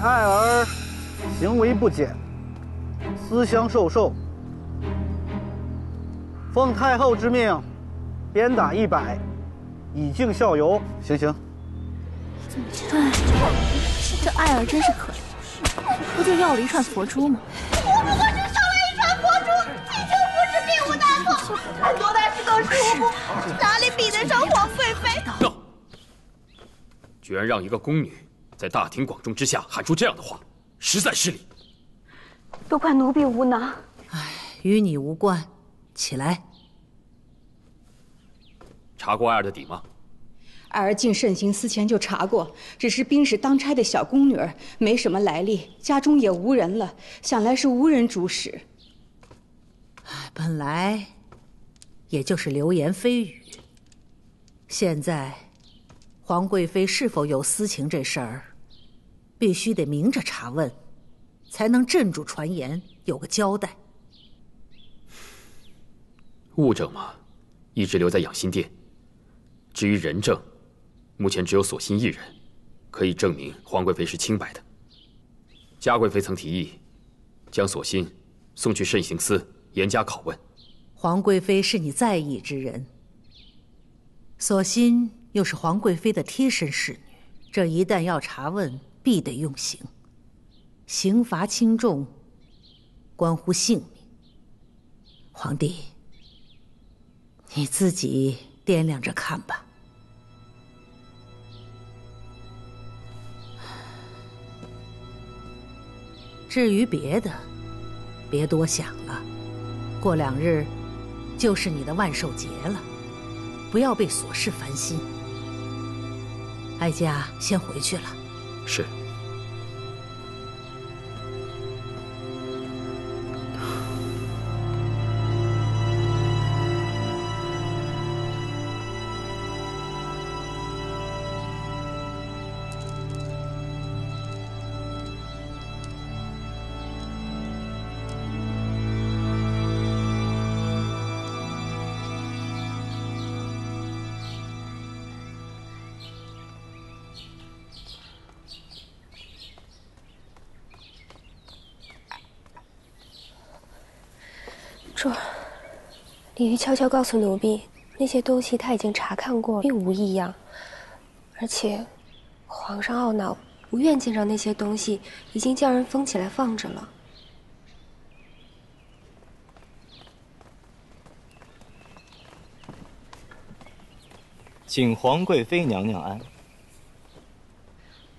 爱儿行为不检，思乡受受，奉太后之命，鞭打100，以儆效尤。行。这爱儿真是可怜，不就要了一串佛珠吗？我不过是收了一串佛珠，你就不是并无大错。他多大是个庶户，哪里比得上皇贵妃？no， 居然让一个宫女在大庭广众之下喊出这样的话，实在失礼。都怪奴婢无能。唉，与你无关，起来。查过爱儿的底吗？爱儿进慎刑司前就查过，只是兵士当差的小宫女儿，没什么来历，家中也无人了，想来是无人主使。本来也就是流言蜚语，现在皇贵妃是否有私情这事儿，必须得明着查问，才能镇住传言，有个交代。物证嘛，一直留在养心殿。至于人证，目前只有索性一人，可以证明皇贵妃是清白的。嘉贵妃曾提议，将索性送去慎刑司严加拷问。皇贵妃是你在意之人，索性又是皇贵妃的贴身侍女，这一旦要查问，必得用刑，刑罚轻重，关乎性命。皇帝，你自己掂量着看吧。至于别的，别多想了。过2日就是你的万寿节了，不要被琐事烦心。哀家先回去了。是。主儿，李煜悄悄告诉奴婢，那些东西他已经查看过，并无异样。而且，皇上懊恼，不愿见着那些东西，已经叫人封起来放着了。请皇贵妃娘娘安。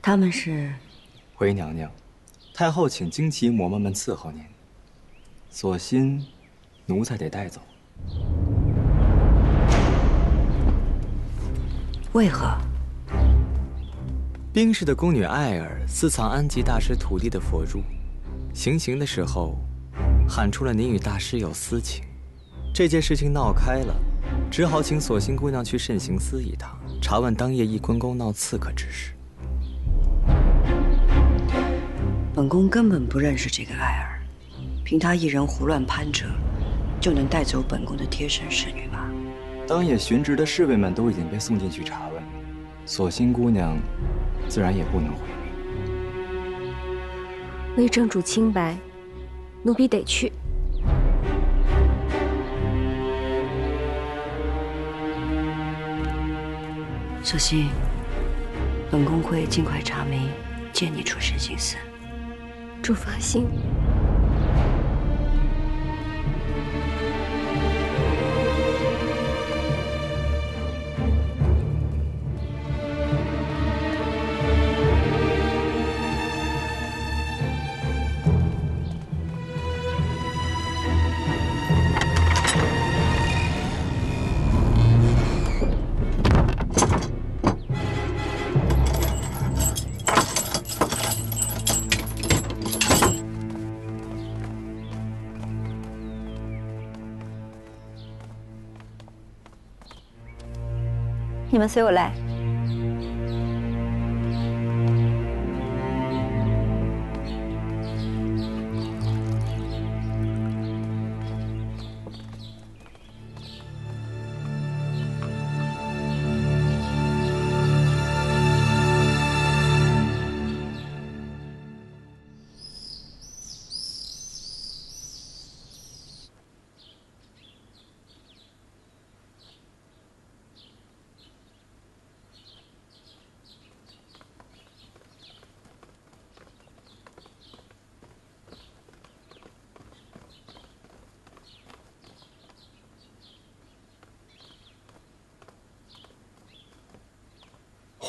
他们是？回娘娘，太后请荆棘嬷嬷们伺候您。索性，奴才得带走。为何？冰氏的宫女爱儿私藏安吉大师徒弟的佛珠，行刑的时候喊出了您与大师有私情，这件事情闹开了，只好请索性姑娘去慎刑司一趟，查问当夜翊坤宫闹刺客之事。本宫根本不认识这个爱儿，凭他一人胡乱攀折，就能带走本宫的贴身侍女吗？当夜巡职的侍卫们都已经被送进去查问，索性姑娘自然也不能回避。为正主清白，奴婢得去。索性，本宫会尽快查明，接你出慎刑司。主放心。你们随我来。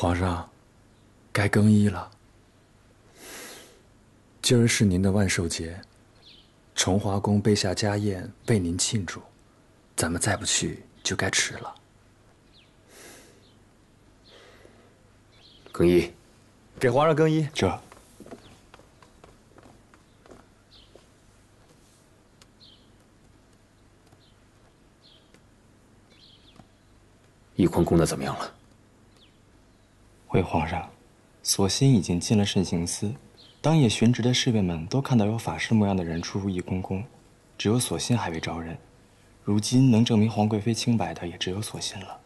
皇上，该更衣了。今儿是您的万寿节，崇华宫备下家宴备您庆祝，咱们再不去就该迟了。更衣，给皇上更衣。这。翊坤宫的怎么样了？回皇上，索心已经进了慎刑司。当夜巡职的侍卫们都看到有法师模样的人出入翊坤宫，只有索心还未招认。如今能证明皇贵妃清白的也只有索心了。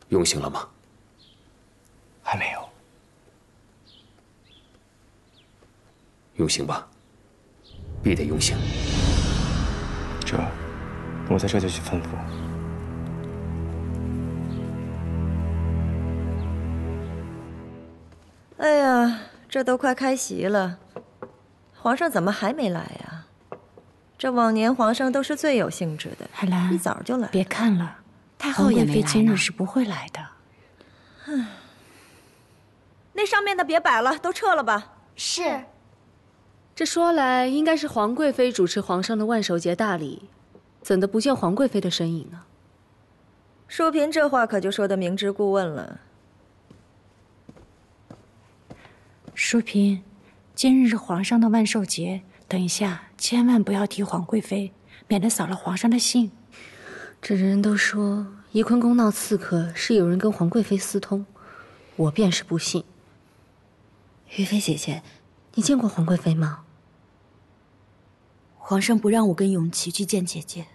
用刑了吗？还没有。用刑吧，必得用刑。这，我在这就去吩咐。哎呀，这都快开席了，皇上怎么还没来呀？这往年皇上都是最有兴致的，海兰一早就来。别看了，太后也没来。今日是不会来的。那上面的别摆了，都撤了吧。是。这说来，应该是皇贵妃主持皇上的万寿节大礼，怎的不见皇贵妃的身影呢？淑嫔这话可就说得明知故问了。淑嫔，今日是皇上的万寿节，等一下千万不要提皇贵妃，免得扫了皇上的兴。这人人都说翊坤宫闹刺客是有人跟皇贵妃私通，我便是不信。于妃姐姐，你见过皇贵妃吗？皇上不让我跟永琪去见姐姐。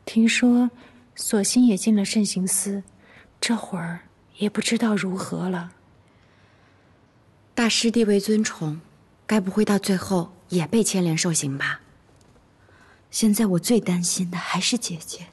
听说索性也进了慎刑司，这会儿也不知道如何了。大师地位尊崇，该不会到最后也被牵连受刑吧？现在我最担心的还是姐姐。